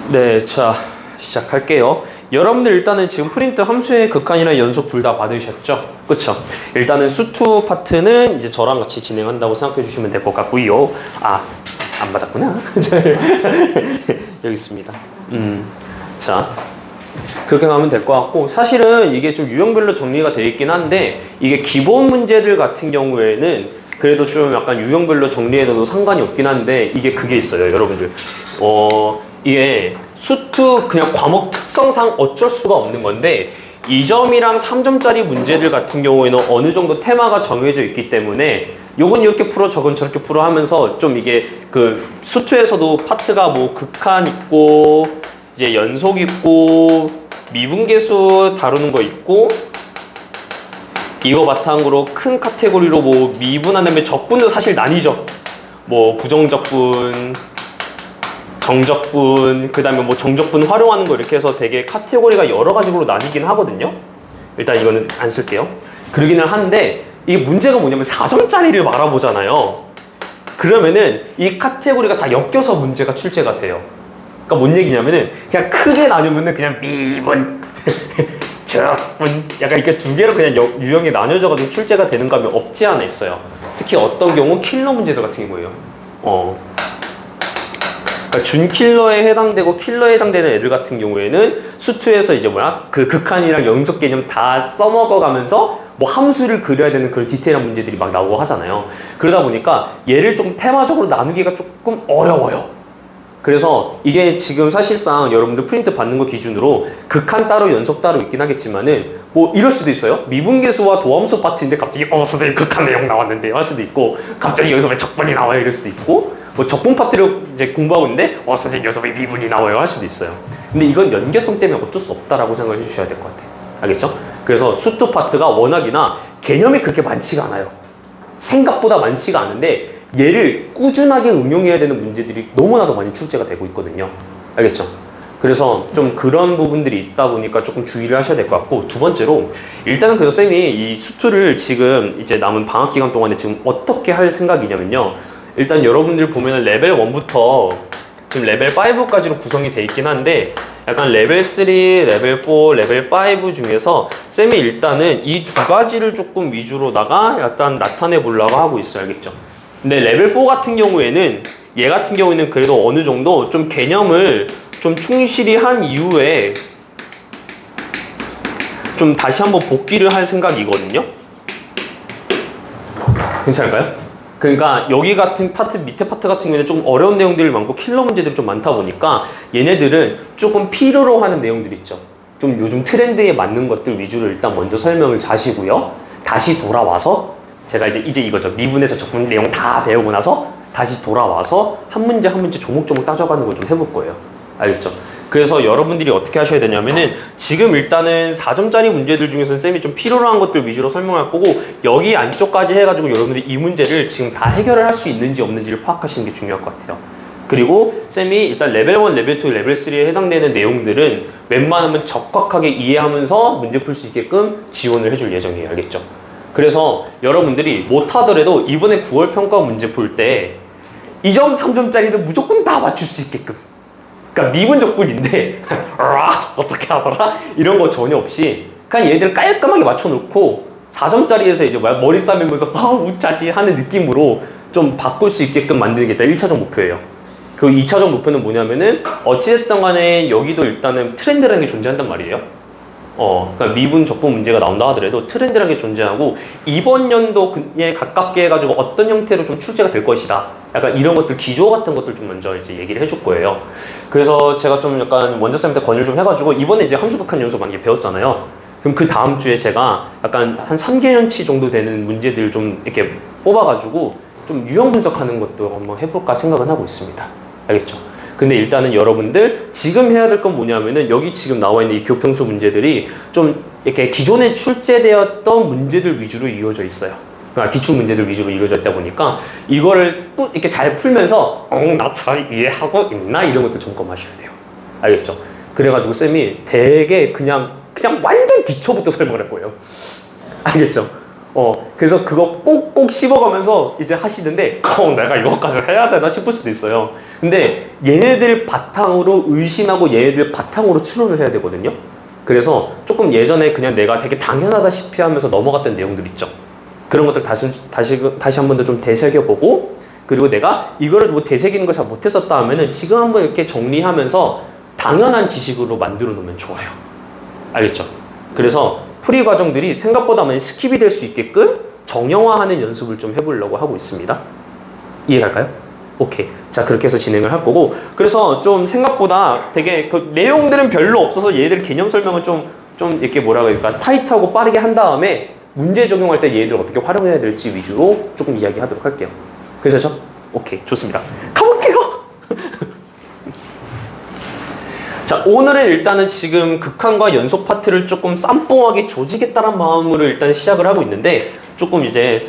네, 자, 시작할게요. 여러분들 일단은 지금 프린트 함수의 극한이랑 연속 둘 다 받으셨죠? 그쵸? 일단은 수투 파트는 이제 저랑 같이 진행한다고 생각해 주시면 될 것 같고요. 아, 안 받았구나. 여기 있습니다. 자, 그렇게 가면 될 것 같고, 사실은 이게 좀 유형별로 정리가 되어 있긴 한데, 이게 기본 문제들 같은 경우에는 그래도 좀 약간 유형별로 정리해도 상관이 없긴 한데, 이게 그게 있어요, 여러분들. 이게 수투 그냥 과목 특성상 어쩔 수가 없는 건데, 2점이랑 3점짜리 문제들 같은 경우에는 어느 정도 테마가 정해져 있기 때문에 요건 이렇게 풀어 저건 저렇게 풀어 하면서 좀 이게 그 수투에서도 파트가 뭐 극한 있고 이제 연속 있고 미분계수 다루는 거 있고 이거 바탕으로 큰 카테고리로 뭐 미분한 다음에 적분도 사실 나뉘죠. 뭐 부정적분, 정적분, 그 다음에 뭐 정적분 활용하는 거 이렇게 해서 되게 카테고리가 여러 가지로 나뉘긴 하거든요. 일단 이거는 안 쓸게요. 그러기는 한데 이게 문제가 뭐냐면 4점짜리를 말아보잖아요. 그러면은 이 카테고리가 다 엮여서 문제가 출제가 돼요. 그러니까 뭔 얘기냐면은 그냥 크게 나누면은 그냥 미분, 적분 약간 이렇게 두 개로 그냥 유형이 나뉘어져가지고 출제가 되는 감이 없지 않아 있어요. 특히 어떤 경우 킬러 문제들 같은 경우에요. 그러니까 준킬러에 해당되고 킬러에 해당되는 애들 같은 경우에는 수투에서 이제 그 극한이랑 연속 개념 다 써먹어가면서 뭐 함수를 그려야 되는 그런 디테일한 문제들이 막 나오고 하잖아요. 그러다 보니까 얘를 좀 테마적으로 나누기가 조금 어려워요. 그래서 이게 지금 사실상 여러분들 프린트 받는 거 기준으로 극한 따로 연속 따로 있긴 하겠지만은 뭐 이럴 수도 있어요. 미분계수와 도함수 파트인데 갑자기 선생님 극한 내용 나왔는데 할 수도 있고, 갑자기 여기서 왜 적분이 나와요 이럴 수도 있고, 뭐 적분 파트를 이제 공부하고 있는데 선생님 여기서 왜 미분이 나와요 할 수도 있어요. 근데 이건 연계성 때문에 어쩔 수 없다라고 생각해 주셔야 될 것 같아요. 알겠죠? 그래서 수투 파트가 워낙이나 개념이 그렇게 많지가 않아요. 생각보다 많지가 않은데 얘를 꾸준하게 응용해야 되는 문제들이 너무나도 많이 출제가 되고 있거든요. 알겠죠? 그래서 좀 그런 부분들이 있다 보니까 조금 주의를 하셔야 될 것 같고, 두 번째로 일단은 그래서 쌤이 이 수투를 지금 이제 남은 방학 기간 동안에 지금 어떻게 할 생각이냐면요. 일단 여러분들 보면 레벨 1부터 지금 레벨 5까지로 구성이 돼 있긴 한데 약간 레벨 3, 레벨 4, 레벨 5 중에서 쌤이 일단은 이 두 가지를 조금 위주로다가 약간 나타내 보려고 하고 있어요. 알겠죠? 근데 레벨 4 같은 경우에는 얘 같은 경우에는 그래도 어느 정도 좀 개념을 좀 충실히 한 이후에 좀 다시 한번 복귀를 할 생각이거든요. 괜찮을까요? 그러니까 여기 같은 파트, 밑에 파트 같은 경우에는 좀 어려운 내용들이 많고 킬러 문제들이 좀 많다 보니까 얘네들은 조금 필요로 하는 내용들이 있죠. 좀 요즘 트렌드에 맞는 것들 위주로 일단 먼저 설명을 자시고요. 다시 돌아와서 제가 이제 이거죠. 미분에서 적분 내용 다 배우고 나서 다시 돌아와서 한 문제 한 문제 조목조목 따져가는 걸 좀 해볼 거예요. 알겠죠? 그래서 여러분들이 어떻게 하셔야 되냐면은 지금 일단은 4점짜리 문제들 중에서는 쌤이 좀 필요로 한 것들 위주로 설명할 거고, 여기 안쪽까지 해가지고 여러분들이 이 문제를 지금 다 해결을 할 수 있는지 없는지를 파악하시는 게 중요할 것 같아요. 그리고 쌤이 일단 레벨 1, 레벨 2, 레벨 3에 해당되는 내용들은 웬만하면 적확하게 이해하면서 문제 풀 수 있게끔 지원을 해줄 예정이에요. 알겠죠? 그래서 여러분들이 못하더라도 이번에 9월 평가 문제 풀 때 2점, 3점짜리도 무조건 다 맞출 수 있게끔, 그러니까 미분 적분인데 어떻게 하더라? 이런 거 전혀 없이 그냥 얘들 깔끔하게 맞춰놓고 4점짜리에서 이제 머리 싸매면서 우짜지 하는 느낌으로 좀 바꿀 수 있게끔 만드는 게 일단 1차적 목표예요. 그 2차적 목표는 뭐냐면은 어찌됐든 간에 여기도 일단은 트렌드라는 게 존재한단 말이에요. 그러니까 미분 적분 문제가 나온다 하더라도 트렌드라는 게 존재하고 이번 연도에 가깝게 해가지고 어떤 형태로 좀 출제가 될 것이다. 약간 이런 것들, 기조 같은 것들 좀 먼저 이제 얘기를 해줄 거예요. 그래서 제가 좀 약간 원장쌤한테 건의를 좀 해가지고 이번에 이제 함수극한 연수 많이 배웠잖아요. 그럼 그 다음 주에 제가 약간 한 3개년치 정도 되는 문제들 좀 이렇게 뽑아가지고 좀 유형 분석하는 것도 한번 해볼까 생각은 하고 있습니다. 알겠죠? 근데 일단은 여러분들 지금 해야 될 건 뭐냐면은 여기 지금 나와 있는 이 교평수 문제들이 좀 이렇게 기존에 출제되었던 문제들 위주로 이루어져 있어요. 그러니까 기출 문제들 위주로 이루어져 있다 보니까 이거를 이렇게 잘 풀면서 나 잘 이해하고 있나 이런 것들 점검하셔야 돼요. 알겠죠? 그래가지고 쌤이 되게 그냥 완전 기초부터 설명을 할 거예요. 알겠죠? 그래서 그거 꼭꼭 씹어가면서 이제 하시는데, 내가 이거까지 해야 되나 싶을 수도 있어요. 근데 얘네들 바탕으로 의심하고 얘네들 바탕으로 추론을 해야 되거든요. 그래서 조금 예전에 그냥 내가 되게 당연하다시피 하면서 넘어갔던 내용들 있죠. 그런 것들 다시 한 번 더 좀 되새겨보고, 그리고 내가 이거를 뭐 되새기는 걸 잘 못했었다 하면은 지금 한번 이렇게 정리하면서 당연한 지식으로 만들어 놓으면 좋아요. 알겠죠? 그래서 풀이 과정들이 생각보다 많이 스킵이 될 수 있게끔 정형화하는 연습을 좀 해보려고 하고 있습니다. 이해갈까요? 오케이. 자, 그렇게 해서 진행을 할 거고, 그래서 좀 생각보다 되게 그 내용들은 별로 없어서 얘들 개념 설명을 좀 이렇게 뭐라고 할까, 타이트하고 빠르게 한 다음에 문제 적용할 때 얘들 어떻게 활용해야 될지 위주로 조금 이야기하도록 할게요. 괜찮죠? 오케이, 좋습니다. 가볼게요. 자, 오늘은 일단은 지금 극한과 연속 파트를 조금 쌈뽕하게 조지겠다는 마음으로 일단 시작을 하고 있는데, 조금 이제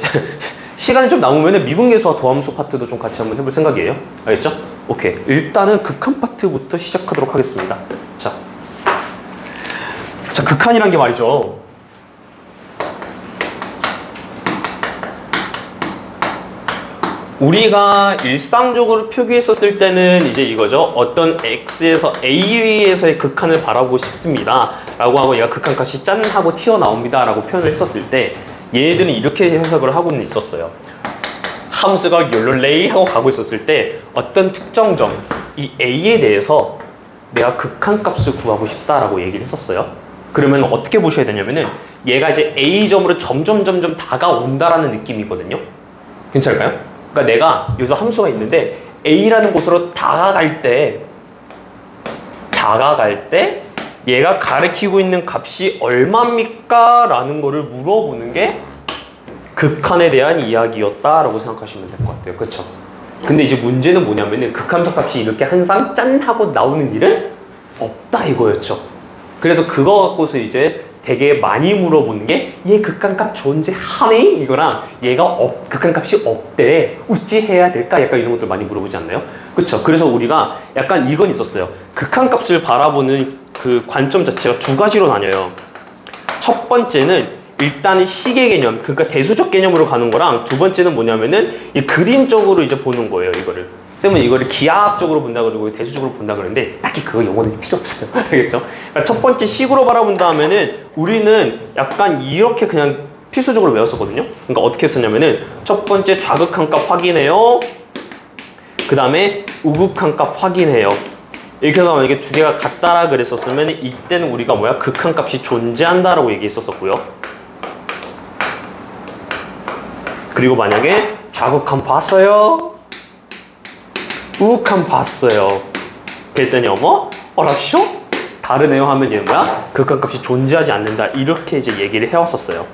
시간이 좀 남으면 미분계수와 도함수 파트도 좀 같이 한번 해볼 생각이에요. 알겠죠? 오케이. 일단은 극한 파트부터 시작하도록 하겠습니다. 자, 극한이란 게 말이죠. 우리가 일상적으로 표기했었을 때는 이제 이거죠. 어떤 x에서 a에서의 극한을 바라보고 싶습니다. 라고 하고 얘가 극한값이 짠 하고 튀어나옵니다. 라고 표현을 했었을 때 얘네들은 이렇게 해석을 하고는 있었어요. 함수가 욜롤레이 하고 가고 있었을 때 어떤 특정 점, 이 a에 대해서 내가 극한값을 구하고 싶다라고 얘기를 했었어요. 그러면 어떻게 보셔야 되냐면은 얘가 이제 a점으로 점점 다가온다라는 느낌이거든요. 괜찮을까요? 그러니까 내가 여기서 함수가 있는데 A라는 곳으로 다가갈 때 얘가 가리키고 있는 값이 얼마입니까? 라는 거를 물어보는 게 극한에 대한 이야기였다라고 생각하시면 될 것 같아요. 그렇죠? 근데 이제 문제는 뭐냐면은 극한적 값이 이렇게 항상 짠 하고 나오는 일은 없다 이거였죠. 그래서 그거 갖고서 이제 되게 많이 물어보는 게 얘 극한값 존재하니? 이거랑 얘가 극한값이 없대. 어찌 해야 될까? 약간 이런 것들 많이 물어보지 않나요? 그쵸? 그래서 우리가 약간 이건 있었어요. 극한값을 바라보는 그 관점 자체가 두 가지로 나뉘어요. 첫 번째는 일단은 시계 개념, 그러니까 대수적 개념으로 가는 거랑, 두 번째는 뭐냐면은 이 그림적으로 이제 보는 거예요, 이거를. 쌤은 이거를 기하학적으로 본다 그러고 대수적으로 본다 그러는데 딱히 그거 용어는 필요 없어요. 알겠죠? 그러니까 첫 번째 식으로 바라본다 하면은 우리는 약간 이렇게 그냥 필수적으로 외웠었거든요. 그러니까 어떻게 했었냐면은 첫 번째 좌극한 값 확인해요. 그 다음에 우극한 값 확인해요. 이렇게 해서 만약에 두 개가 같다라 그랬었으면 이때는 우리가 뭐야? 극한 값이 존재한다라고 얘기했었고요. 그리고 만약에 좌극한 봤어요? 우극한 봤어요. 그랬더니 어라쇼? 다르네요 하면 얘는 뭐야? 극한값이 존재하지 않는다. 이렇게 이제 얘기를 해왔었어요.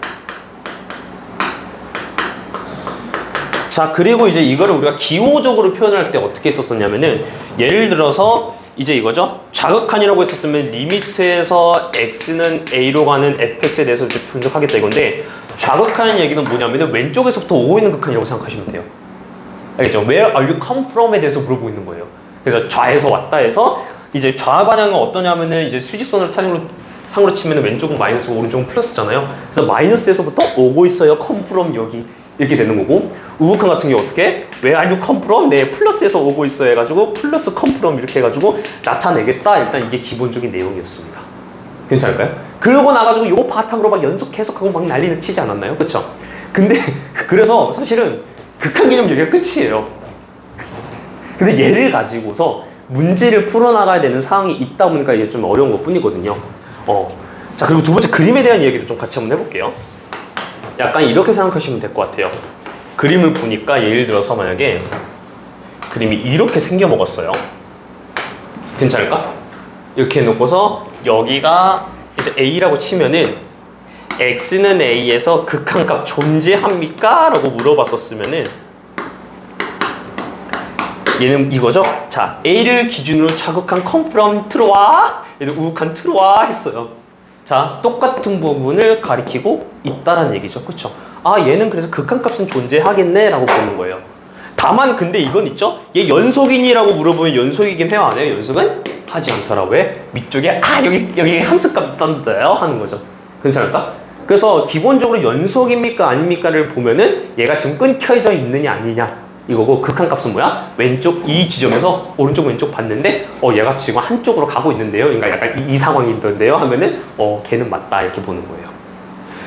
자, 그리고 이제 이거를 우리가 기호적으로 표현할 때 어떻게 했었냐면은 예를 들어서 이제 이거죠. 좌극한이라고 했었으면 리미트에서 x는 a로 가는 fx에 대해서 이제 분석하겠다 이건데, 좌극한 얘기는 뭐냐면은 왼쪽에서부터 오고 있는 극한이라고 생각하시면 돼요. 알겠죠? Where are you come from에 대해서 물어보고 있는 거예요. 그래서 좌에서 왔다 해서 이제 좌 방향은 어떠냐면은 이제 수직선을 상으로 치면은 왼쪽은 마이너스, 오른쪽은 플러스잖아요. 그래서 마이너스에서부터 오고 있어요. come from 여기 이렇게 되는 거고, 우극한 같은 경우 어떻게? Where are you come from? 네, 플러스에서 오고 있어 해가지고 플러스 come from 이렇게 해가지고 나타내겠다. 일단 이게 기본적인 내용이었습니다. 괜찮을까요? 그러고 나가지고 요 바탕으로 막 연속 해석하고 막 난리를 치지 않았나요? 그쵸? 근데 그래서 사실은 극한 개념 여기가 끝이에요. 근데 얘를 가지고서 문제를 풀어나가야 되는 상황이 있다 보니까 이게 좀 어려운 것 뿐이거든요. 자, 그리고 두 번째 그림에 대한 이야기도 좀 같이 한번 해볼게요. 약간 이렇게 생각하시면 될 것 같아요. 그림을 보니까 예를 들어서 만약에 그림이 이렇게 생겨 먹었어요. 괜찮을까? 이렇게 해놓고서 여기가 이제 A라고 치면은 X는 A에서 극한값 존재합니까? 라고 물어봤었으면은 얘는 이거죠? 자, A를 기준으로 좌극한 come from 들어와, 얘는 우극한 들어와 했어요. 자, 똑같은 부분을 가리키고 있다라는 얘기죠. 그쵸? 아, 얘는 그래서 극한값은 존재하겠네 라고 보는 거예요. 다만 근데 이건 있죠? 얘 연속이니라고 물어보면 연속이긴 해요, 안 해요? 연속은 하지 않더라. 왜? 밑쪽에 여기 함수값 있던데요? 하는 거죠. 괜찮을까? 그래서 기본적으로 연속입니까 아닙니까를 보면은 얘가 지금 끊겨져 있느냐 아니냐 이거고, 극한값은 뭐야? 왼쪽 이 지점에서 오른쪽 왼쪽 봤는데 얘가 지금 한쪽으로 가고 있는데요, 그러니까 약간 이 상황인데요 하면은 걔는 맞다 이렇게 보는 거예요.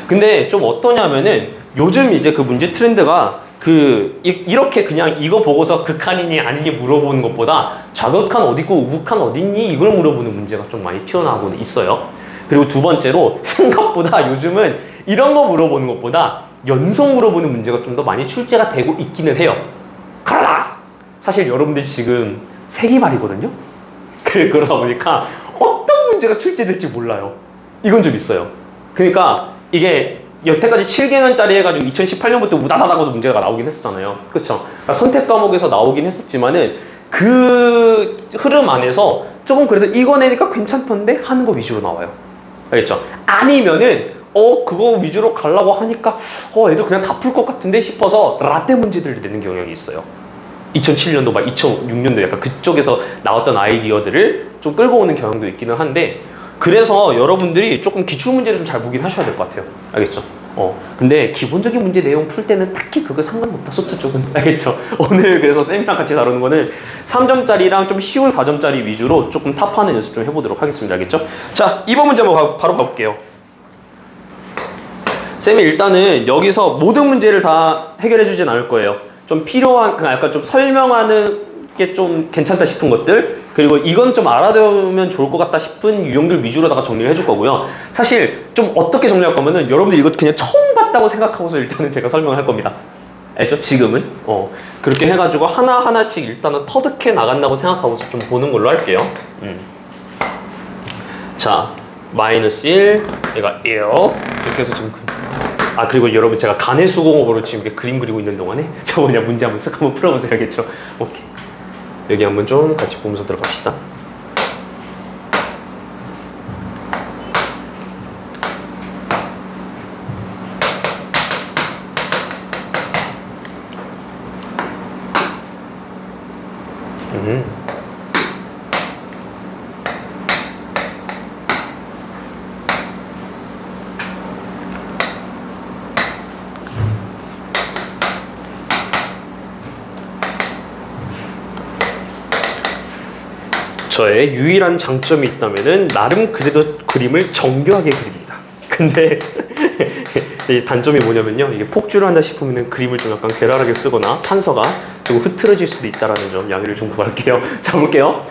근데 좀 어떠냐면은 요즘 이제 그 문제 트렌드가 이렇게 그냥 이거 보고서 극한이니 아니니 물어보는 것보다 좌극한 어디고 우극한 어딨니 이걸 물어보는 문제가 좀 많이 튀어나오고 있어요. 그리고 두 번째로 생각보다 요즘은 이런 거 물어보는 것보다 연속 물어보는 문제가 좀 더 많이 출제가 되고 있기는 해요. 그러나 사실 여러분들 지금 세기말이거든요. 그러다 보니까 어떤 문제가 출제될지 몰라요. 이건 좀 있어요. 그러니까 이게 여태까지 7개년짜리 해가지고 2018년부터 우다다다고 문제가 나오긴 했었잖아요. 그쵸? 그러니까 선택 과목에서 나오긴 했었지만은 그 흐름 안에서 조금 그래도 이거 내니까 괜찮던데 하는 거 위주로 나와요. 알겠죠? 아니면은 그거 위주로 가려고 하니까 애들 그냥 다 풀 것 같은데 싶어서 라떼 문제들을 내는 경향이 있어요. 2007년도 막 2006년도 약간 그쪽에서 나왔던 아이디어들을 좀 끌고 오는 경향도 있기는 한데, 그래서 여러분들이 조금 기출문제를 좀 잘 보긴 하셔야 될 것 같아요. 알겠죠? 근데 기본적인 문제 내용 풀 때는 딱히 그거 상관없다, 수트 쪽은. 알겠죠? 오늘 그래서 쌤이랑 같이 다루는 거는 3점짜리랑 좀 쉬운 4점짜리 위주로 조금 탑하는 연습 좀 해보도록 하겠습니다. 알겠죠? 자, 2번 문제 한번 바로 가볼게요. 쌤이 일단은 여기서 모든 문제를 다 해결해 주진 않을 거예요. 좀 필요한, 약간 좀 설명하는 게 좀 괜찮다 싶은 것들, 그리고 이건 좀 알아두면 좋을 것 같다 싶은 유형들 위주로다가 정리를 해줄 거고요. 사실 좀 어떻게 정리할 거면은 여러분들 이거 그냥 처음 봤다고 생각하고서 일단은 제가 설명을 할 겁니다. 알죠? 지금은 그렇게 해가지고 하나하나씩 일단은 터득해 나간다고 생각하고서 좀 보는 걸로 할게요. 자, 마이너스 1, 얘가 1 이렇게 해서 지금 그리고 여러분 제가 가내수공업으로 지금 이렇게 그림 그리고 있는 동안에 저 문제 한번 쓱 한번 풀어보세요. 알겠죠? 오케이. 여기 한번 좀 같이 보면서 들어갑시다. 저의 유일한 장점이 있다면은 나름 그래도 그림을 정교하게 그립니다. 근데 이 단점이 뭐냐면요, 이게 폭주를 한다 싶으면은 그림을 좀 약간 괴랄하게 쓰거나 판서가 좀 흐트러질 수도 있다라는 점 양해를 좀 구할게요. 자, 볼게요.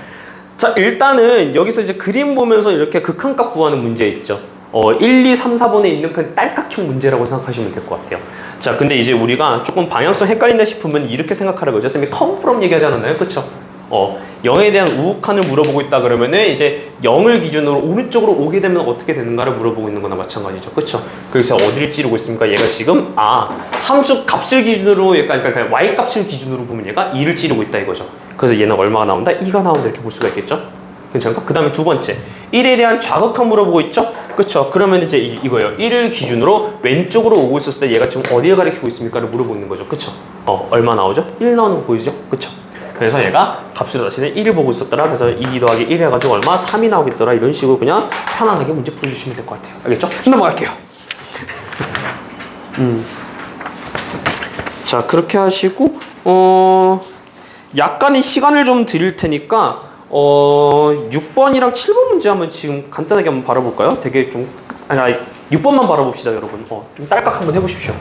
자, 일단은 여기서 이제 그림 보면서 이렇게 극한값 구하는 문제 있죠. 1, 2, 3, 4번에 있는 그 딸깍형 문제라고 생각하시면 될 것 같아요. 자, 근데 이제 우리가 조금 방향성 헷갈린다 싶으면 이렇게 생각하라고 하죠. 쌤이 come from 얘기하지 않았나요? 그쵸? 0에 대한 우극한을 물어보고 있다 그러면은 이제 0을 기준으로 오른쪽으로 오게 되면 어떻게 되는가를 물어보고 있는 거나 마찬가지죠. 그쵸? 그래서 어디를 찌르고 있습니까? 얘가 지금 함수 값을 기준으로 약간 그냥 y 값을 기준으로 보면 얘가 2를 찌르고 있다 이거죠. 그래서 얘는 얼마가 나온다? 2가 나온다 이렇게 볼 수가 있겠죠? 괜찮을까? 그 다음에 두 번째 1에 대한 좌극한 물어보고 있죠? 그쵸? 그러면 이제 이거예요. 1을 기준으로 왼쪽으로 오고 있었을 때 얘가 지금 어디를 가리키고 있습니까를 물어보고 있는 거죠. 그쵸? 얼마 나오죠? 1 나오는 거 보이죠? 그쵸? 그래서 얘가 값으로 다시는 1을 보고 있었더라. 그래서 2 더하기 1 해가지고 얼마? 3이 나오겠더라. 이런 식으로 그냥 편안하게 문제 풀어주시면 될 것 같아요. 알겠죠? 넘어갈게요. 자, 그렇게 하시고 약간의 시간을 좀 드릴 테니까 6번이랑 7번 문제 한번 지금 간단하게 한번 바라볼까요? 되게 좀 6번만 바라봅시다, 여러분. 좀 딸깍 한번 해보십시오.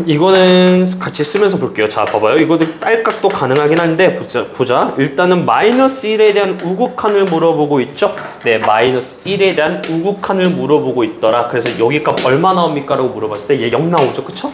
이거는 같이 쓰면서 볼게요. 자, 봐봐요. 이거도 딸깍도 가능하긴 한데, 보자. 일단은 마이너스 1에 대한 우극한을 물어보고 있죠? 네, 마이너스 1에 대한 우극한을 물어보고 있더라. 그래서 여기 값 얼마 나옵니까? 라고 물어봤을 때 얘 0 나오죠. 그쵸?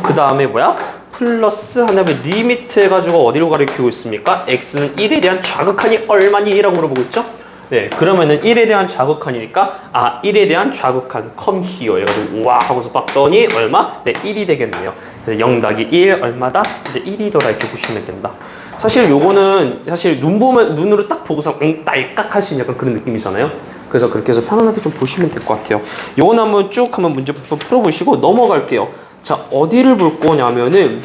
그 다음에 뭐야? 플러스 하나의 리미트 해가지고 어디로 가리키고 있습니까? x는 1에 대한 좌극한이 얼마니? 라고 물어보고 있죠? 네, 그러면은 1에 대한 좌극한이니까 1에 대한 좌극한 come here 해가지고 우와 하고서 봤더니 얼마? 네, 1이 되겠네요. 그래서 0 더하기 1 얼마다? 이제 1이더라 이렇게 보시면 된다. 사실 요거는 사실 눈으로 딱 보고서 딸깍 할 수 있는 약간 그런 느낌이잖아요. 그래서 그렇게 해서 편안하게 좀 보시면 될 것 같아요. 요거는 한번 쭉 한번 문제 풀어보시고 넘어갈게요. 자, 어디를 볼 거냐면은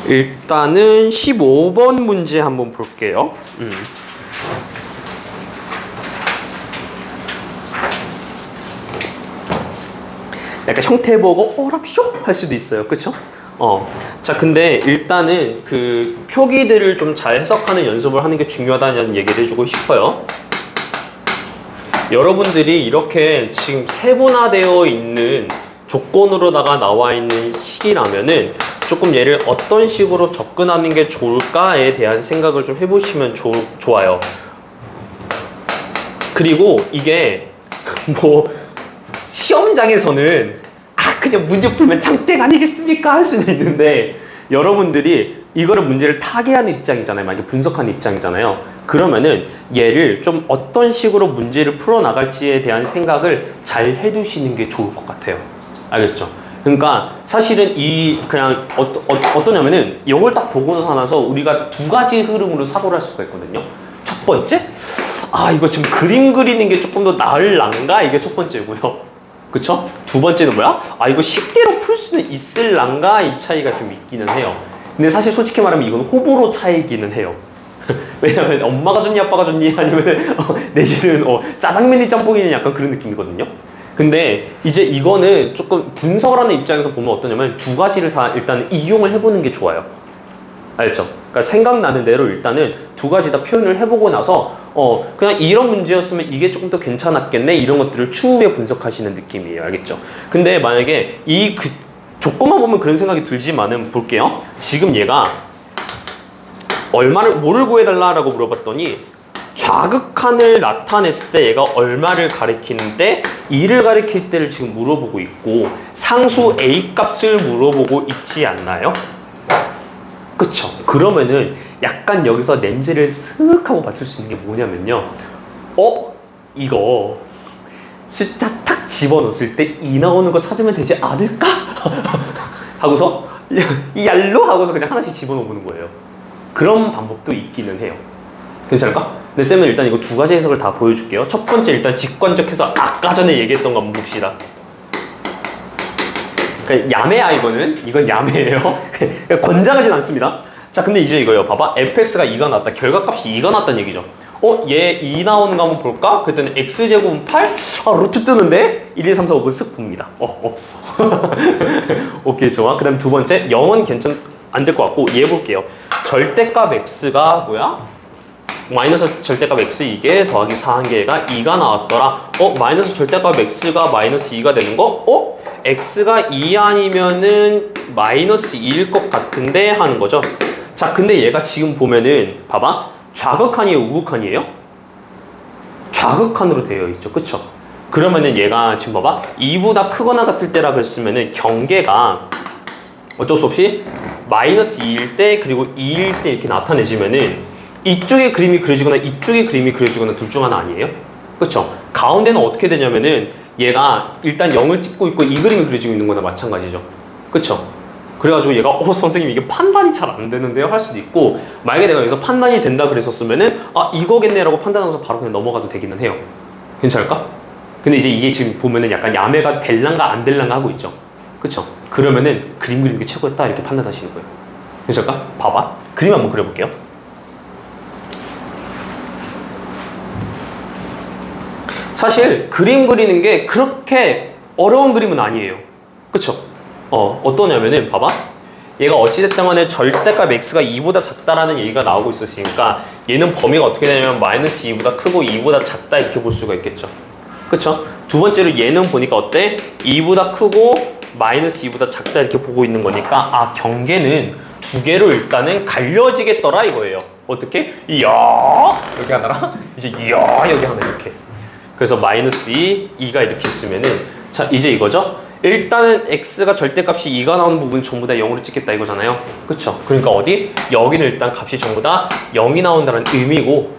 일단은 15번 문제 한번 볼게요. 약간 형태 보고 어랍쇼 할 수도 있어요. 그쵸? 자, 근데 일단은 그 표기들을 좀 잘 해석하는 연습을 하는 게 중요하다는 얘기를 해주고 싶어요. 여러분들이 이렇게 지금 세분화되어 있는 조건으로다가 나와 있는 식이라면은 조금 얘를 어떤 식으로 접근하는 게 좋을까에 대한 생각을 좀 해보시면 좋아요. 그리고 이게 뭐 시험장에서는 그냥 문제 풀면 장땡 아니겠습니까? 할 수도 있는데 여러분들이 이거를 문제를 타개하는 입장이잖아요. 만약에 분석하는 입장이잖아요. 그러면은 얘를 좀 어떤 식으로 문제를 풀어나갈지에 대한 생각을 잘 해두시는 게 좋을 것 같아요. 알겠죠? 그러니까 사실은 그냥 어떠냐면은 이걸 딱 보고 나서 우리가 두 가지 흐름으로 사고를 할 수가 있거든요. 첫 번째, 이거 지금 그림 그리는 게 조금 더 나을란가? 이게 첫 번째고요. 그쵸? 두 번째는 뭐야? 이거 쉽게로 풀 수는 있을란가? 이 차이가 좀 있기는 해요. 근데 사실 솔직히 말하면 이건 호불호 차이기는 해요. 왜냐면 엄마가 좋니 아빠가 좋니 아니면 내지는 짜장면이 짬뽕이니 약간 그런 느낌이거든요. 근데 이제 이거는 조금 분석을 하는 입장에서 보면 어떠냐면 두 가지를 다 일단 이용을 해보는 게 좋아요. 알죠? 그러니까 생각나는 대로 일단은 두 가지 다 표현을 해보고 나서 그냥 이런 문제였으면 이게 조금 더 괜찮았겠네 이런 것들을 추후에 분석하시는 느낌이에요. 알겠죠? 근데 만약에 조건만 보면 그런 생각이 들지만은 볼게요. 지금 얘가 뭐를 구해달라라고 물어봤더니 좌극한을 나타냈을 때 얘가 얼마를 가리키는데 2를 가리킬 때를 지금 물어보고 있고 상수 A 값을 물어보고 있지 않나요? 그쵸? 그러면은 약간 여기서 렌즈를 슥 하고 맞출 수 있는 게 뭐냐면요. 이거 숫자 탁 집어넣었을 때 2 나오는 거 찾으면 되지 않을까? 하고서 얄로 하고서 그냥 하나씩 집어넣어보는 거예요. 그런 방법도 있기는 해요. 괜찮을까? 근데 쌤은 일단 이거 두 가지 해석을 다 보여줄게요. 첫 번째 일단 직관적 해서 아까 전에 얘기했던 거 한번 봅시다. 야매야 이건 야매예요. 권장하진 않습니다. 자, 근데 이제 이거요. 봐봐. fx가 2가 나왔다. 결과값이 2가 나왔다는 얘기죠. 얘 2 나오는 거 한번 볼까? 그랬더니 x제곱은 8? 루트 뜨는데? 1, 2, 3, 4, 5분 쓱 봅니다. 없어. 오케이, 좋아. 그 다음 두 번째, 0은 안 될 것 같고 얘 볼게요. 절대값 x가 뭐야? 마이너스 절대값 x 이게 더하기 4 한 개가 2가 나왔더라. 마이너스 절대값 x가 마이너스 2가 되는 거? x가 2 아니면은 마이너스 2일 것 같은데 하는 거죠. 자, 근데 얘가 지금 보면은 봐봐. 좌극한이에요, 우극한이에요? 좌극한으로 되어 있죠. 그쵸? 그러면은 얘가 지금 봐봐. 2보다 크거나 같을 때라 그랬으면은 경계가 어쩔 수 없이 마이너스 2일 때 그리고 2일 때 이렇게 나타내지면은 이쪽에 그림이 그려지거나 이쪽에 그림이 그려지거나 둘 중 하나 아니에요? 그쵸? 가운데는 어떻게 되냐면은 얘가 일단 0을 찍고 있고 이 그림이 그려지고 있는 거나 마찬가지죠. 그쵸? 그래가지고 얘가 선생님 이게 판단이 잘 안 되는데요? 할 수도 있고 만약에 내가 여기서 판단이 된다 그랬었으면은 이거겠네 라고 판단하면서 바로 그냥 넘어가도 되기는 해요. 괜찮을까? 근데 이제 이게 지금 보면은 약간 야매가 될란가 안 될란가 하고 있죠. 그쵸? 그러면은 그림 그리는 게 최고였다 이렇게 판단하시는 거예요. 괜찮을까? 봐봐. 그림 한번 그려볼게요. 사실 그림 그리는 게 그렇게 어려운 그림은 아니에요. 그쵸? 어떠냐면은 봐봐. 얘가 어찌됐든 간에 절대값 x가 2보다 작다라는 얘기가 나오고 있었으니까 얘는 범위가 어떻게 되냐면 마이너스 2보다 크고 2보다 작다 이렇게 볼 수가 있겠죠. 그쵸? 두 번째로 얘는 보니까 어때? 2보다 크고 마이너스 2보다 작다 이렇게 보고 있는 거니까 아 경계는 두 개로 일단은 갈려지겠더라 이거예요. 어떻게? 이야 여기 하나랑 이제 이야 여기 하나 이렇게. 그래서 마이너스 2, 2가 이렇게 있으면은 자 이제 이거죠? 일단은 x가 절대값이 2가 나오는 부분 전부 다 0으로 찍겠다 이거잖아요. 그쵸? 그러니까 어디? 여기는 일단 값이 전부 다 0이 나온다는 의미고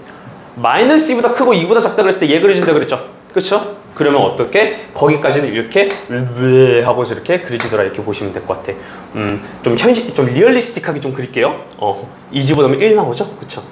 마이너스 2보다 크고 2보다 작다 그랬을 때 얘 그려진다 그랬죠? 그쵸? 그러면 어떻게? 거기까지는 이렇게 하고서 이렇게 그려지더라 이렇게 보시면 될 것 같아. 좀 리얼리스틱하게 좀 그릴게요. 이 집어넣으면 1 나오죠? 그쵸?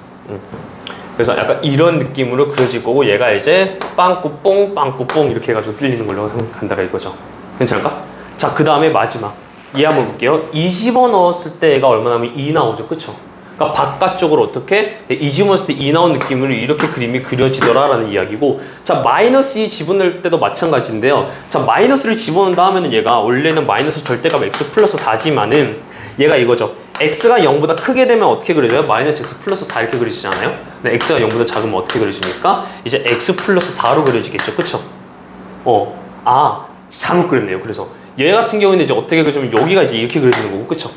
그래서 약간 이런 느낌으로 그려질 거고 얘가 이제 빵꾸뽕 빵꾸뽕 이렇게 해가지고 뚫리는 걸로 간다라 이거죠. 괜찮을까? 자, 그 다음에 마지막 얘 한번 볼게요. 이 집어넣었을 때 얘가 얼마 나오면 2 나오죠? 그쵸? 그러니까 바깥쪽으로 어떻게? 이 집어넣었을 때 2 나온 느낌으로 이렇게 그림이 그려지더라 라는 이야기고 자, 마이너스 2 집어넣을 때도 마찬가지인데요. 자, 마이너스를 집어넣는다 하면은 얘가 원래는 마이너스 절대값 x 플러스 4지만은 얘가 이거죠. x가 0보다 크게 되면 어떻게 그려져요? 마이너스 x 플러스 4 이렇게 그려지잖아요. 근데 x가 0보다 작으면 어떻게 그려집니까? 이제 x 플러스 4로 그려지겠죠. 그쵸? 잘못 그렸네요. 그래서 얘 같은 경우에는 이제 어떻게 그려지면 여기가 이제 이렇게 그려지는 거고, 그쵸?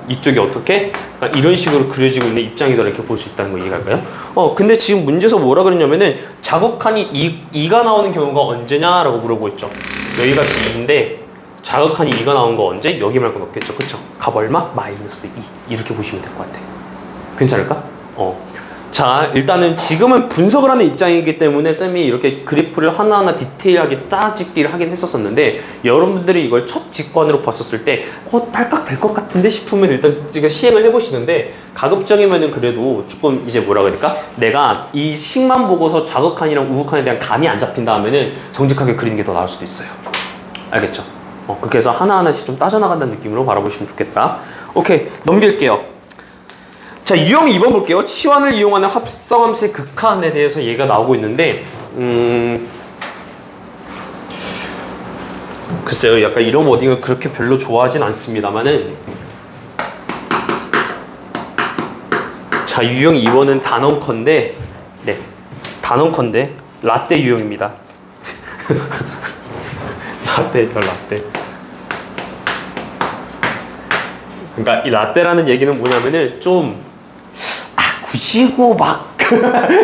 이쪽이 어떻게? 그러니까 이런 식으로 그려지고 있는 입장이다 이렇게 볼 수 있다는 거 이해할까요? 근데 지금 문제에서 뭐라 그랬냐면은 자극한이 2가 나오는 경우가 언제냐라고 물어보고 있죠. 여기가 2인데 자극한이 2가 나온 거 언제? 여기 말고 없겠죠. 그쵸? 값 얼마? 마이너스 2 이렇게 보시면 될 것 같아요. 괜찮을까? 자, 일단은 지금은 분석을 하는 입장이기 때문에 쌤이 이렇게 그래프를 하나하나 디테일하게 짜집기를 하긴 했었었는데 여러분들이 이걸 첫 직관으로 봤었을 때 딸깍 될 것 같은데 싶으면 일단 지금 시행을 해보시는데 가급적이면은 그래도 조금 이제 뭐라 그럴까? 내가 이 식만 보고서 좌극한이랑 우극한에 대한 감이 안 잡힌다 하면은 정직하게 그리는 게 더 나을 수도 있어요. 알겠죠? 그렇게 해서 하나하나씩 좀 따져나간다는 느낌으로 바라보시면 좋겠다. 오케이, 넘길게요. 자, 유형 2번 볼게요. 치환을 이용하는 합성함수의 극한에 대해서 얘가 나오고 있는데 글쎄요, 약간 이런 워딩을 그렇게 별로 좋아하진 않습니다만은 자, 유형 2번은 단언컨대 단언컨대 라떼 유형입니다. 라떼. 그러니까 이 라떼라는 얘기는 뭐냐면은 좀 굳이고 막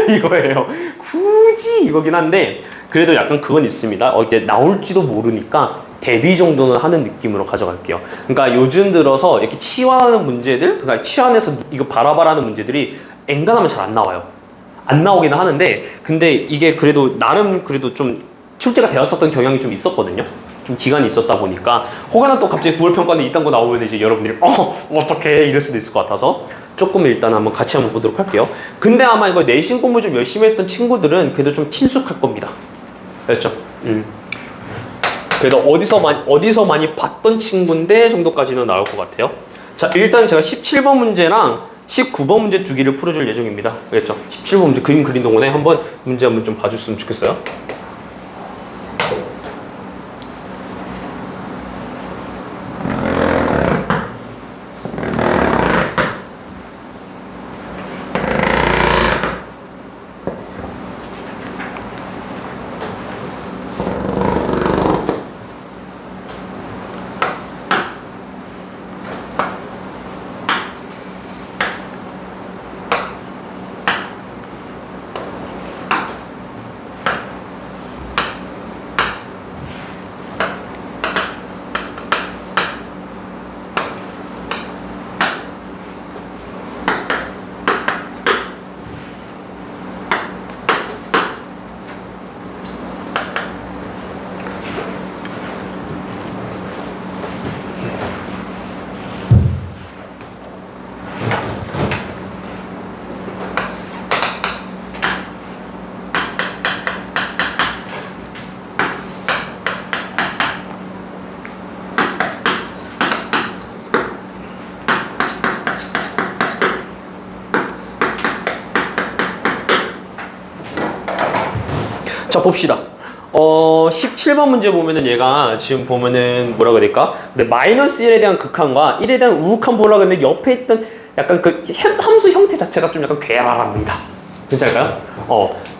이거예요. 굳이 이거긴 한데 그래도 약간 그건 있습니다. 이제 나올지도 모르니까 대비 정도는 하는 느낌으로 가져갈게요. 그러니까 요즘 들어서 이렇게 치환하는 문제들, 그러니까 치환해서 이거 바라바라는 문제들이 엔간하면 잘 안 나와요. 안 나오기는 하는데 근데 이게 그래도 나름 그래도 좀 출제가 되었었던 경향이 좀 있었거든요. 좀 기간이 있었다 보니까 혹여나 또 갑자기 9월 평가는 이딴 거 나오면 이제 여러분들이 어떡해 이럴 수도 있을 것 같아서 조금 일단 한번 같이 한번 보도록 할게요. 근데 아마 이거 내신 공부 좀 열심히 했던 친구들은 그래도 좀 친숙할 겁니다. 그렇죠? 그래도 어디서 많이 봤던 친구인데 정도까지는 나올 것 같아요. 자, 일단 제가 17번 문제랑 19번 문제 두 개를 풀어줄 예정입니다. 그렇죠? 17번 문제 그림 그린 동안에 문제 한번 좀 봐줬으면 좋겠어요. 자, 봅시다. 17번 문제 보면은 얘가 지금 보면은 뭐라고 해야 될까? 근데 마이너스 1에 대한 극한과 1에 대한 우극한 보려고 했는데 옆에 있던 약간 그 함수 형태 자체가 좀 약간 괴랄합니다. 괜찮을까요?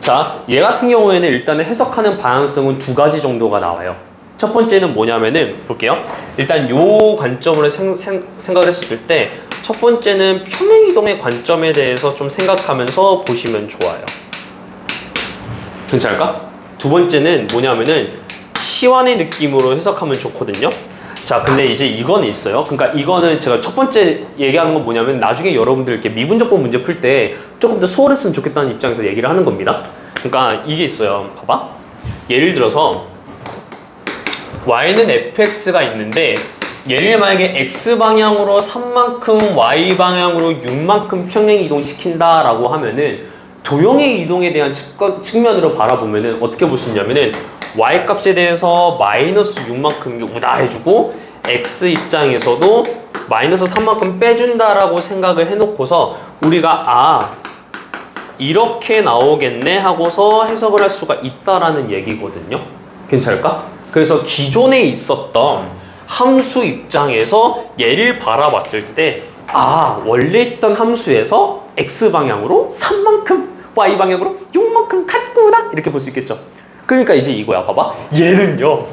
자, 얘 같은 경우에는 일단은 해석하는 방향성은 두 가지 정도가 나와요. 첫 번째는 뭐냐면은, 볼게요. 일단 요 관점으로 생각을 했을 때, 첫 번째는 평행이동의 관점에 대해서 좀 생각하면서 보시면 좋아요. 괜찮을까? 두 번째는 뭐냐면은, 치환의 느낌으로 해석하면 좋거든요. 자, 근데 이제 이거는 있어요. 그러니까 이거는 제가 첫 번째 얘기하는 건 뭐냐면 나중에 여러분들 이렇게 미분적분 문제 풀 때 조금 더 수월했으면 좋겠다는 입장에서 얘기를 하는 겁니다. 그러니까 이게 있어요. 봐봐. 예를 들어서 y는 fx가 있는데 얘를 만약에 x방향으로 3만큼 y방향으로 6만큼 평행 이동시킨다라고 하면은 도형의 이동에 대한 측면으로 바라보면은 어떻게 볼 수 있냐면은 y값에 대해서 마이너스 6만큼 우다해주고 x 입장에서도 마이너스 3만큼 빼준다라고 생각을 해놓고서 우리가 이렇게 나오겠네 하고서 해석을 할 수가 있다라는 얘기거든요. 괜찮을까? 그래서 기존에 있었던 함수 입장에서 얘를 바라봤을 때 원래 있던 함수에서 x방향으로 3만큼 y방향으로 6만큼 같구나 이렇게 볼 수 있겠죠. 그러니까 이제 이거야. 봐봐. 얘는요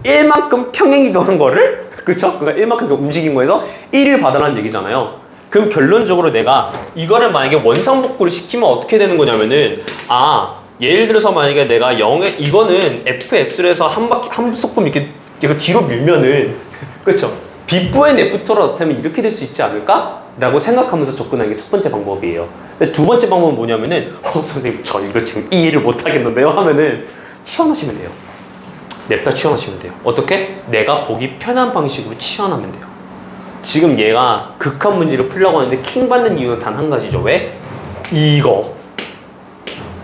1만큼 평행이동한 거를 그쵸? 그러니까 1만큼 움직인 거에서 1을 받아라는 얘기잖아요. 그럼 결론적으로 내가 이거를 만약에 원상복구를 시키면 어떻게 되는 거냐면은 예를 들어서 만약에 내가 0에 이거는 fx로 해서 한 소끔 이렇게 뒤로 밀면은 그쵸? b부엔 f터로 나타내면 이렇게 될 수 있지 않을까? 라고 생각하면서 접근하는 게 첫 번째 방법이에요. 근데 두 번째 방법은 뭐냐면은 선생님 저 이거 지금 이해를 못 하겠는데요 하면은 치환하시면 돼요. 냅다 치환하시면 돼요. 어떻게? 내가 보기 편한 방식으로 치환하면 돼요. 지금 얘가 극한 문제를 풀려고 하는데 킹 받는 이유는 단 한 가지죠. 왜? 이거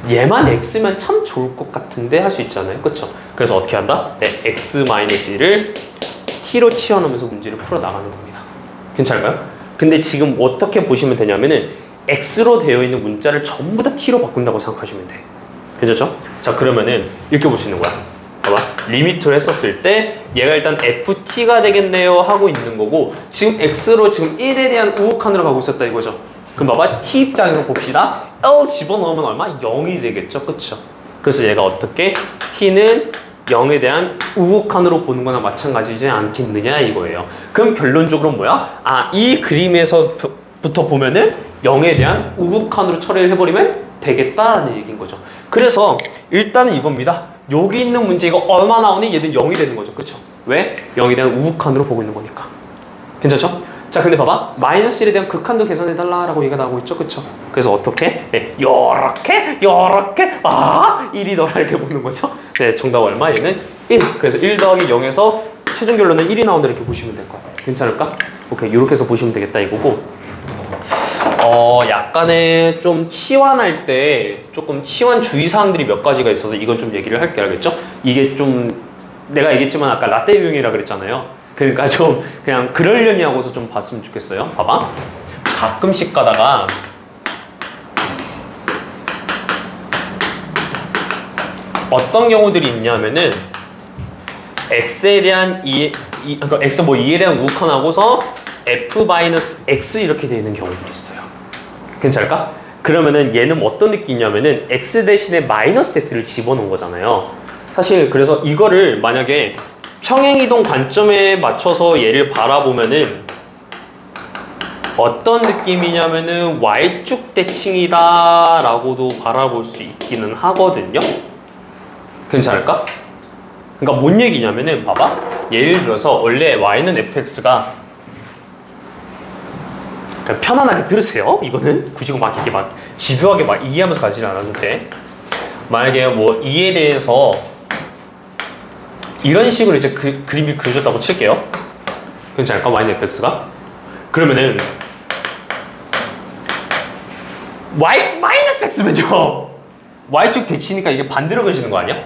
얘만 x면 참 좋을 것 같은데 할 수 있잖아요. 그쵸? 그래서 어떻게 한다? 네, x-1을 t로 치환하면서 문제를 풀어나가는 겁니다. 괜찮을까요? 근데 지금 어떻게 보시면 되냐면은 x로 되어 있는 문자를 전부 다 t로 바꾼다고 생각하시면 돼. 괜찮죠? 자, 그러면은 이렇게 볼 수 있는 거야. 봐봐. 리미트를 했었을 때 얘가 일단 ft가 되겠네요 하고 있는 거고 지금 x로 지금 1에 대한 우극한으로 가고 있었다 이거죠. 그럼 봐봐. t 입장에서 봅시다. L 집어넣으면 얼마? 0이 되겠죠. 그쵸? 그래서 얘가 어떻게? t는 0에 대한 우극한으로 보는 거나 마찬가지지 않겠느냐 이거예요. 그럼 결론적으로 뭐야? 이 그림에서부터 보면은 0에 대한 우극한으로 처리를 해버리면 되겠다라는 얘기인 거죠. 그래서 일단은 이겁니다. 여기 있는 문제 이거 얼마 나오니? 얘는 0이 되는 거죠. 그쵸? 왜? 0에 대한 우극한으로 보고 있는 거니까. 괜찮죠? 자, 근데 봐봐. 마이너스 1에 대한 극한도 계산해달라 라고 얘기가 나오고 있죠. 그쵸? 그래서 어떻게? 네, 요렇게 1이 더라 이렇게 보는 거죠. 네, 정답 얼마? 얘는 1. 그래서 1 더하기 0에서 최종 결론은 1이 나온다 이렇게 보시면 될 거야. 괜찮을까? 오케이, 이렇게 해서 보시면 되겠다 이거고. 약간의 좀 치환할 때 조금 치환 주의사항들이 몇 가지가 있어서 이건 좀 얘기를 할게 알겠죠? 이게 좀 내가 얘기했지만 아까 라떼 유형이라 그랬잖아요. 그러니까 좀 그냥 그러려니 하고서 좀 봤으면 좋겠어요. 봐봐. 가끔씩 가다가 어떤 경우들이 있냐면은 x에 대한 그러니까 x 뭐 2에 대한 우극한하고서 f-x 이렇게 되어 있는 경우들이 있어요. 괜찮을까? 그러면은 얘는 어떤 느낌이냐면은 x 대신에 마이너스 x를 집어넣은 거잖아요. 사실 그래서 이거를 만약에 평행이동 관점에 맞춰서 얘를 바라보면은 어떤 느낌이냐면은 y축 대칭이다 라고도 바라볼 수 있기는 하거든요. 괜찮을까? 그러니까 뭔 얘기냐면은 봐봐. 예를 들어서 원래 y는 fx가 그냥 편안하게 들으세요. 이거는 굳이 막 이렇게 막 집요하게 막 이해하면서 가지는 않아도 돼. 만약에 뭐 이에 대해서 이런 식으로 이제 그림이 그려졌다고 칠게요. 괜찮을까? y는 fx가 그러면은 y 마이너스 x면요 y축 대치니까 이게 반대로 그려지는 거 아니야?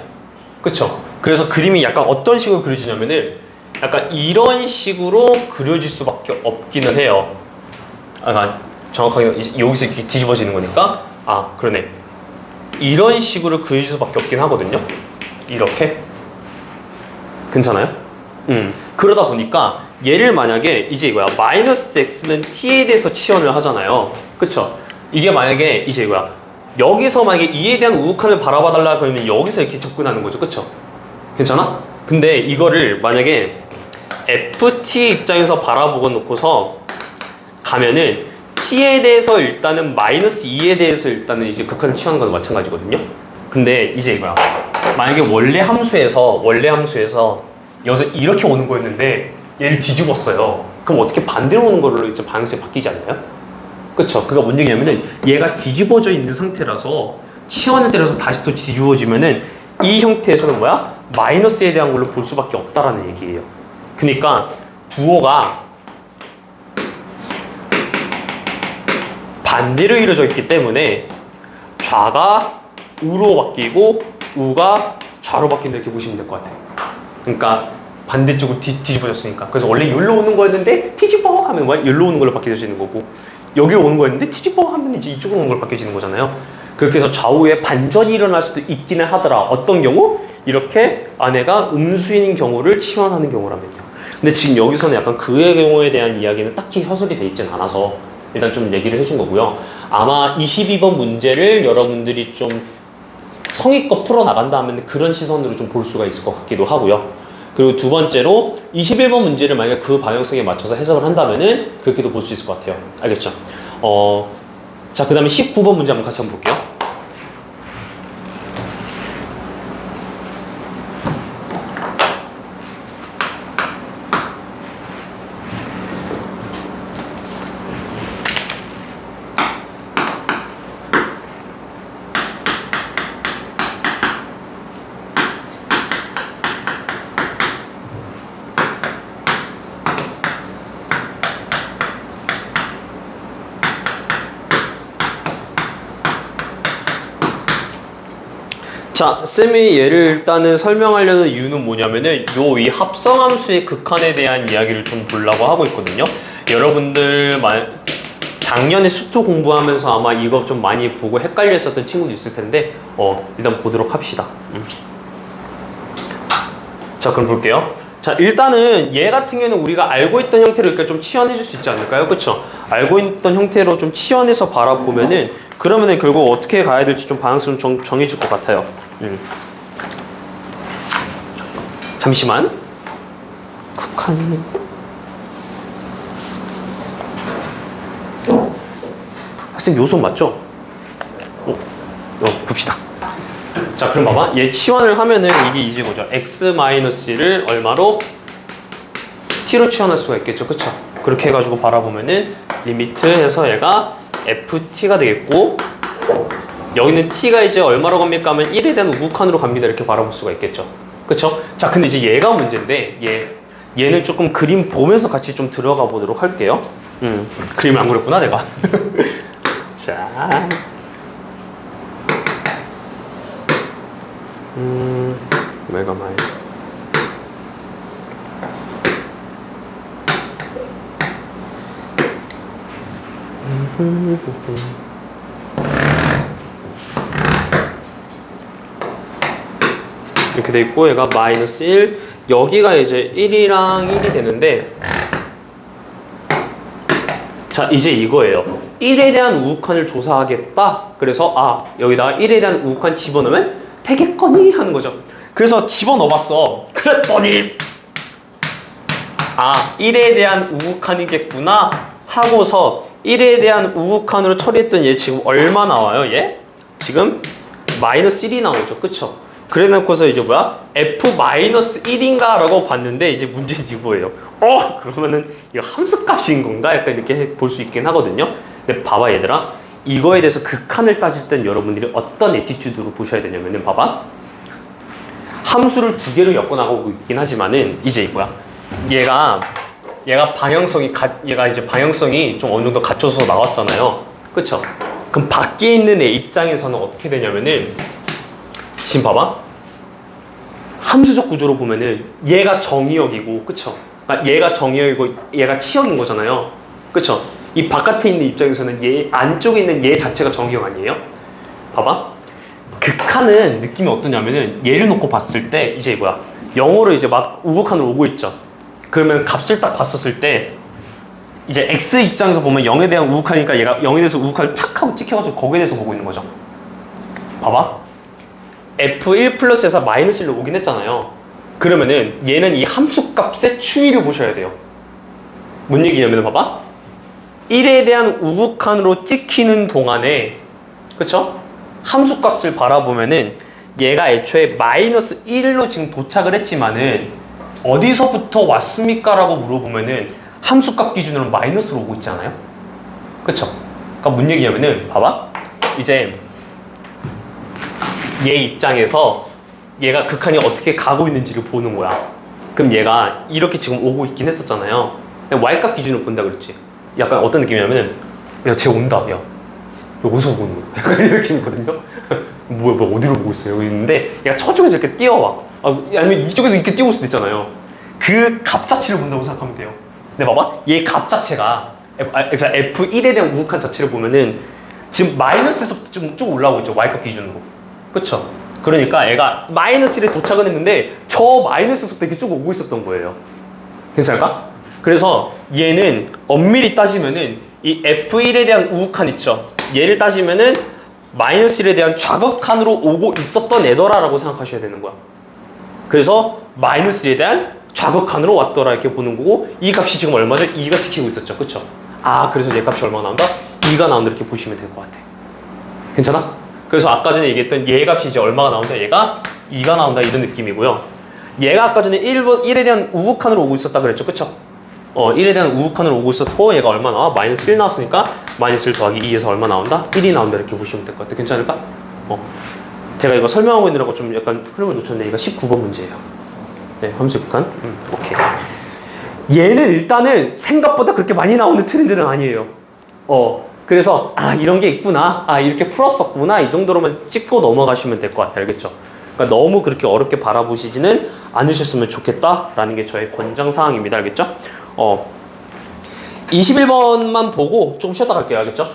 그쵸? 그래서 그림이 약간 어떤 식으로 그려지냐면은 약간 이런 식으로 그려질 수밖에 없기는 해요. 정확하게 여기서 이렇게 뒤집어지는 거니까 그러네. 이런 식으로 그려질 수밖에 없긴 하거든요. 이렇게 괜찮아요? 그러다 보니까 얘를 만약에 이제 이거야. 마이너스 x는 t에 대해서 치환을 하잖아요. 그쵸? 이게 만약에 이제 이거야. 여기서 만약에 2에 대한 우극한을 바라봐 달라 그러면 여기서 이렇게 접근하는 거죠. 그쵸? 괜찮아? 근데 이거를 만약에 FT 입장에서 바라보고 놓고서 가면은 T에 대해서 일단은 마이너스 2에 대해서 일단은 이제 극한을 취하는 건 마찬가지거든요. 근데 이제 이거야. 만약에 원래 함수에서 여기서 이렇게 오는 거였는데 얘를 뒤집었어요. 그럼 어떻게 반대로 오는 걸로 이제 방향성이 바뀌지 않나요? 그쵸? 그가 뭔 얘기냐면은 얘가 뒤집어져 있는 상태라서 치환을 때려서 다시 또 뒤집어지면은 이 형태에서는 뭐야? 마이너스에 대한 걸로 볼 수밖에 없다라는 얘기예요. 그러니까 부호가 반대로 이루어져 있기 때문에 좌가 우로 바뀌고 우가 좌로 바뀐다 이렇게 보시면 될 것 같아요. 그러니까 반대쪽으로 뒤집어졌으니까. 그래서 원래 여기로 오는 거였는데 뒤집어 하면 뭐야? 여기로 오는 걸로 바뀌어지는 거고 여기로 오는 거였는데 뒤집어 하면 이제 이쪽으로 오는 걸로 바뀌어지는 거잖아요. 그렇게 해서 좌우에 반전이 일어날 수도 있기는 하더라. 어떤 경우? 이렇게 아내가 음수인 경우를 치환하는 경우라면요. 근데 지금 여기서는 약간 그의 경우에 대한 이야기는 딱히 서술이 돼 있진 않아서 일단 좀 얘기를 해준 거고요. 아마 22번 문제를 여러분들이 좀 성의껏 풀어나간다 하면 그런 시선으로 좀 볼 수가 있을 것 같기도 하고요. 그리고 두 번째로 21번 문제를 만약에 그 방향성에 맞춰서 해석을 한다면은 그렇게도 볼 수 있을 것 같아요. 알겠죠? 자, 그 다음에 19번 문제 한번 같이 한번 볼게요. 자, 쌤이 얘를 일단은 설명하려는 이유는 뭐냐면은 요 이 합성함수의 극한에 대한 이야기를 좀 보려고 하고 있거든요. 여러분들 작년에 수투 공부하면서 아마 이거 좀 많이 보고 헷갈려 했었던 친구도 있을 텐데 일단 보도록 합시다. 자, 그럼 볼게요. 자, 일단은 얘 같은 경우는 우리가 알고 있던 형태로 이렇게 좀 치환해 줄 수 있지 않을까요? 그쵸? 알고 있던 형태로 좀 치환해서 바라보면은 그러면은 결국 어떻게 가야 될지 좀 방향성 정해질 것 같아요. 잠시만. 극한이 학생 요소 맞죠? 봅시다. 자, 그럼 봐봐. 얘 치환을 하면은 이게 이제 뭐죠? x-를 얼마로? t로 치환할 수가 있겠죠. 그쵸? 그렇게 해가지고 바라보면은 리미트 해서 얘가 ft가 되겠고 여기는 t가 이제 얼마로 갑니까 하면 1에 대한 우극한으로 갑니다. 이렇게 바라볼 수가 있겠죠. 그쵸? 자, 근데 이제 얘가 문제인데 얘는 조금 그림 보면서 같이 좀 들어가 보도록 할게요. 그림을 안 그렸구나 내가. 자, 메가마일. 이렇게 돼 있고 얘가 마이너스 1 여기가 이제 1이랑 1이 되는데 자, 이제 이거예요. 1에 대한 우극한을 조사하겠다. 그래서 여기다가 1에 대한 우극한 집어넣으면 되겠거니 하는 거죠. 그래서 집어넣어봤어. 그랬더니 1에 대한 우극한이겠구나 하고서 1에 대한 우극한으로 처리했던 얘 지금 얼마 나와요? 얘? 지금 마이너스 1이 나오죠. 그쵸? 그래 놓고서 이제 뭐야? f-1인가 라고 봤는데 이제 문제는 이거예요. 그러면은 이거 함수값인 건가? 약간 이렇게 볼 수 있긴 하거든요. 근데 봐봐 얘들아. 이거에 대해서 극한을 따질 땐 여러분들이 어떤 에티튜드로 보셔야 되냐면은 봐봐. 함수를 두 개로 엮어나가고 있긴 하지만은 이제 이거야. 얘가 이제 방향성이 좀 어느 정도 갖춰서 나왔잖아요. 그쵸? 그럼 밖에 있는 애 입장에서는 어떻게 되냐면은 지금 봐봐. 함수적 구조로 보면은 얘가 정의역이고, 그쵸? 그러니까 얘가 정의역이고 얘가 치역인 거잖아요. 그쵸? 이 바깥에 있는 입장에서는 얘 안쪽에 있는 얘 자체가 정의역 아니에요? 봐봐. 극한은 느낌이 어떠냐면은 얘를 놓고 봤을 때 이제 뭐야? 0으로 이제 막 우극한으로 오고 있죠. 그러면 값을 딱 봤었을 때 이제 x 입장에서 보면 0에 대한 우극하니까 얘가 0에 대해서 우극한을 착 하고 찍혀가지고 거기에 대해서 보고 있는 거죠. 봐봐. F1 플러스에서 마이너스 1로 오긴 했잖아요. 그러면은 얘는 이 함수값의 추이를 보셔야 돼요. 뭔 얘기냐면 봐봐. 1에 대한 우극한으로 찍히는 동안에 그쵸? 함수값을 바라보면은 얘가 애초에 마이너스 1로 지금 도착을 했지만은 어디서부터 왔습니까? 라고 물어보면은 함수값 기준으로 마이너스로 오고 있지 않아요? 그쵸? 그러니까 뭔 얘기냐면은 봐봐. 이제 얘 입장에서 얘가 극한이 어떻게 가고 있는지를 보는 거야. 그럼 얘가 이렇게 지금 오고 있긴 했었잖아요. y값 기준으로 본다 그랬지. 약간 어떤 느낌이냐면은 야, 쟤 온다. 야, 어디서 오고 있는 거야? 약간 이런 느낌이거든요. 뭐야, 어디로 보고 있어요? 여기 있는데 얘가 저쪽에서 이렇게 뛰어와. 아니면 이쪽에서 이렇게 뛰어올 수도 있잖아요. 그 값 자체를 본다고 생각하면 돼요. 근데 봐봐. 얘 값 자체가 F1에 대한 우극한 자체를 보면은 지금 마이너스에서부터 쭉 올라오고 있죠. y값 기준으로. 그쵸? 그러니까 얘가 마이너스 1에 도착은 했는데 저 마이너스에서부터 이렇게 쭉 오고 있었던 거예요. 괜찮을까? 그래서 얘는 엄밀히 따지면은 이 F1에 대한 우극한 있죠? 얘를 따지면은 마이너스 1에 대한 좌극한으로 오고 있었던 애더라라고 생각하셔야 되는 거야. 그래서 마이너스 1에 대한 좌극한으로 왔더라 이렇게 보는 거고 이 값이 지금 얼마죠? 2가 찍히고 있었죠. 그쵸? 그래서 얘 값이 얼마 나온다? 2가 나온다 이렇게 보시면 될 것 같아. 괜찮아? 그래서 아까 전에 얘기했던 얘 값이 이제 얼마가 나온다? 얘가 2가 나온다 이런 느낌이고요. 얘가 아까 전에 1에 대한 우극한으로 오고 있었다 그랬죠. 그쵸? 1에 대한 우극한으로 오고 있어서 얘가 얼마 나와? 마이너스 1 나왔으니까 마이너스 1 더하기 2에서 얼마 나온다? 1이 나온다 이렇게 보시면 될 것 같아. 괜찮을까? 제가 이거 설명하고 있느라고 좀 약간 흐름을 놓쳤네. 이거 19번 문제예요. 네, 함수 극한. 오케이. 얘는 일단은 생각보다 그렇게 많이 나오는 트렌드는 아니에요. 그래서 이런 게 있구나. 이렇게 풀었었구나. 이 정도로만 찍고 넘어가시면 될 것 같아요. 알겠죠? 그러니까 너무 그렇게 어렵게 바라보시지는 않으셨으면 좋겠다라는 게 저의 권장사항입니다. 알겠죠? 21번만 보고 좀 쉬었다 갈게요. 알겠죠?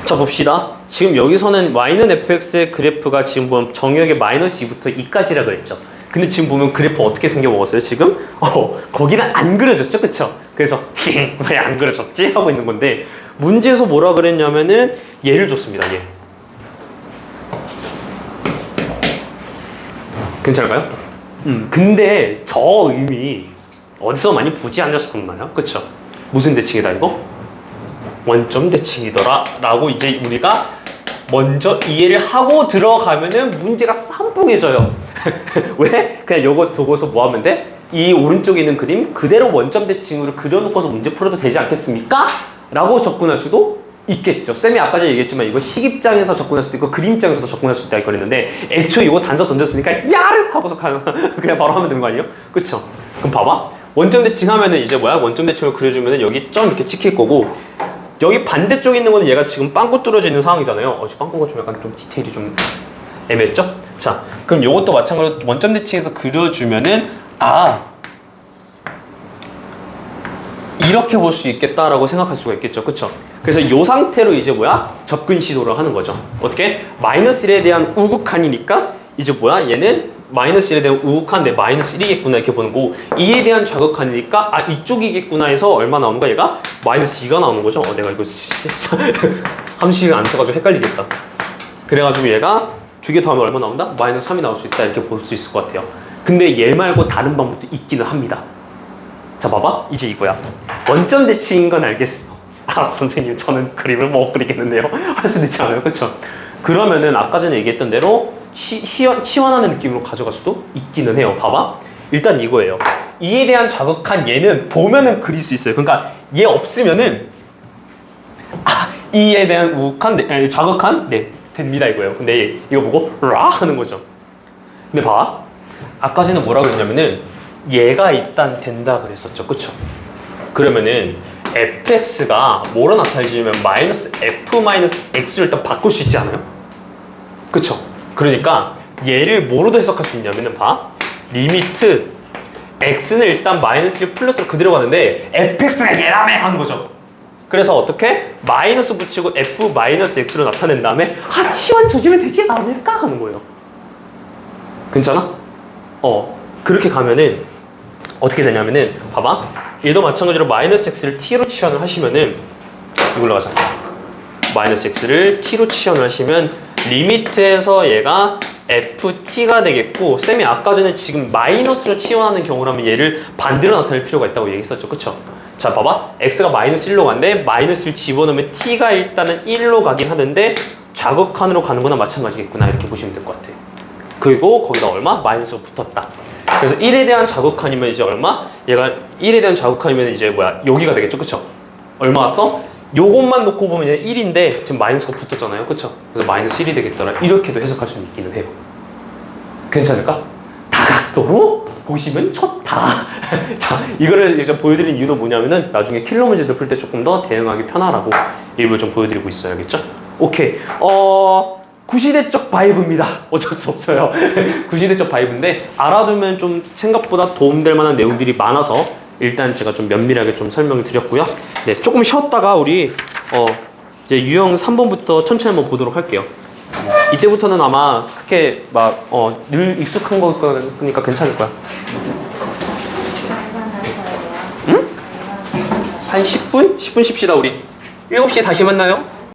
자 봅시다. 지금 여기서는 y는 fx의 그래프가 지금 보면 정역의 마이너스 2부터 2까지라 그랬죠. 근데 지금 보면 그래프 어떻게 생겨 먹었어요 지금? 거기는 안 그려졌죠. 그쵸? 그래서 왜 안 그려졌지? 하고 있는 건데 문제에서 뭐라 그랬냐면은 얘를 줬습니다. 얘. 괜찮을까요? 근데 저 의미 어디서 많이 보지 않으셨나요? 그쵸? 무슨 대칭이다 이거? 원점 대칭이더라 라고 이제 우리가 먼저 이해를 하고 들어가면은 문제가 쌈뽕해져요. 왜? 그냥 요거 두고서 뭐 하면 돼? 이 오른쪽에 있는 그림 그대로 원점 대칭으로 그려놓고서 문제 풀어도 되지 않겠습니까? 라고 접근할 수도 있겠죠. 쌤이 아까 전에 얘기했지만 이거 식입장에서 접근할 수도 있고 그림장에서도 접근할 수도 있다 그랬는데 애초에 이거 단서 던졌으니까 야르! 하고서 그냥 바로 하면 되는 거 아니에요? 그쵸? 그럼 봐봐. 원점 대칭 하면은 이제 뭐야? 원점 대칭을 그려주면은 여기 점 이렇게 찍힐 거고 여기 반대쪽에 있는 거는 얘가 지금 빵꾸 뚫어져 있는 상황이잖아요. 빵꾸가 좀 약간 좀 디테일이 좀 애매했죠? 자, 그럼 요것도 마찬가지로 원점 대칭에서 그려주면은 이렇게 볼 수 있겠다라고 생각할 수가 있겠죠. 그쵸? 그래서 이 상태로 이제 뭐야? 접근 시도를 하는 거죠. 어떻게? 마이너스 1에 대한 우극한이니까 이제 뭐야? 얘는 마이너스 1에 대한 우극한 내 마이너스 1이겠구나 이렇게 보는 거고 2에 대한 좌극한이니까 이쪽이겠구나 해서 얼마 나오는 거야? 얘가 마이너스 2가 나오는 거죠. 내가 이거 함식을 안 쳐가지고 헷갈리겠다. 그래가지고 얘가 두 개 더하면 얼마 나온다? 마이너스 3이 나올 수 있다. 이렇게 볼 수 있을 것 같아요. 근데 얘 말고 다른 방법도 있기는 합니다. 자, 봐봐. 이제 이거야. 원점 대칭인 건 알겠어. 아, 선생님, 저는 그림을 못 그리겠는데요. 할 수도 있지 않아요? 그쵸? 그러면은 아까 전에 얘기했던 대로 치환하는 느낌으로 가져갈 수도 있기는 해요. 봐봐. 일단 이거예요. 이에 대한 자극한 얘는 보면은 그릴 수 있어요. 그러니까 얘 없으면은 이에 대한 자극한 됩니다 이거예요. 근데 이거 보고 라 하는 거죠. 근데 봐. 아까 전에 뭐라고 했냐면은 얘가 일단 된다 그랬었죠. 그쵸? 그러면은 fx가 뭐로 나타내지면 마이너스 f 마이너스 x를 일단 바꿀 수 있지 않아요? 그쵸? 그러니까 얘를 뭐로도 해석할 수 있냐면은 봐. 리미트 x는 일단 마이너스 1 플러스로 그대로 가는데 fx가 얘라며 하는 거죠. 그래서 어떻게? 마이너스 붙이고 f 마이너스 x로 나타낸 다음에 치환 조지면 되지 않을까 하는 거예요. 괜찮아? 그렇게 가면은 어떻게 되냐면은 봐봐. 얘도 마찬가지로 마이너스 x를 t로 치환을 하시면은 이걸로 가자. 마이너스 x를 t로 치환을 하시면 리미트에서 얘가 ft가 되겠고, 쌤이 아까 전에 지금 마이너스로 치환하는 경우라면 얘를 반대로 나타낼 필요가 있다고 얘기했었죠. 그쵸? 자, 봐봐. x가 마이너스 1로 간데 마이너스를 집어넣으면 t가 일단은 1로 가긴 하는데 자극한으로 가는 거나 마찬가지겠구나. 이렇게 보시면 될 것 같아요. 그리고 거기다 얼마? 마이너스가 붙었다. 그래서 1에 대한 자극한이면 이제 얼마? 얘가 1에 대한 자극한이면 이제 뭐야? 여기가 되겠죠. 그쵸? 얼마가 떠? 요것만 놓고 보면 얘 1인데 지금 마이너스가 붙었잖아요. 그쵸? 그래서 마이너스 1이 되겠더라. 이렇게도 해석할 수 있기는 해요. 괜찮을까? 다각도로 보시면 좋다. 자, 이거를 이제 보여드린 이유는 뭐냐면은 나중에 킬러 문제들 풀 때 조금 더 대응하기 편하라고 일부러 좀 보여드리고 있어요. 알겠죠? 오케이. 구시대적 바이브입니다. 어쩔 수 없어요. 구시대적 바이브인데 알아두면 좀 생각보다 도움될 만한 내용들이 많아서 일단 제가 좀 면밀하게 좀 설명을 드렸고요. 네, 조금 쉬었다가 우리 이제 유형 3번부터 천천히 한번 보도록 할게요. 이때부터는 아마 크게 막 늘 익숙한 거니까 괜찮을 거야. 응? 한 10분? 10분 쉽시다 우리. 7시에 다시 만나요.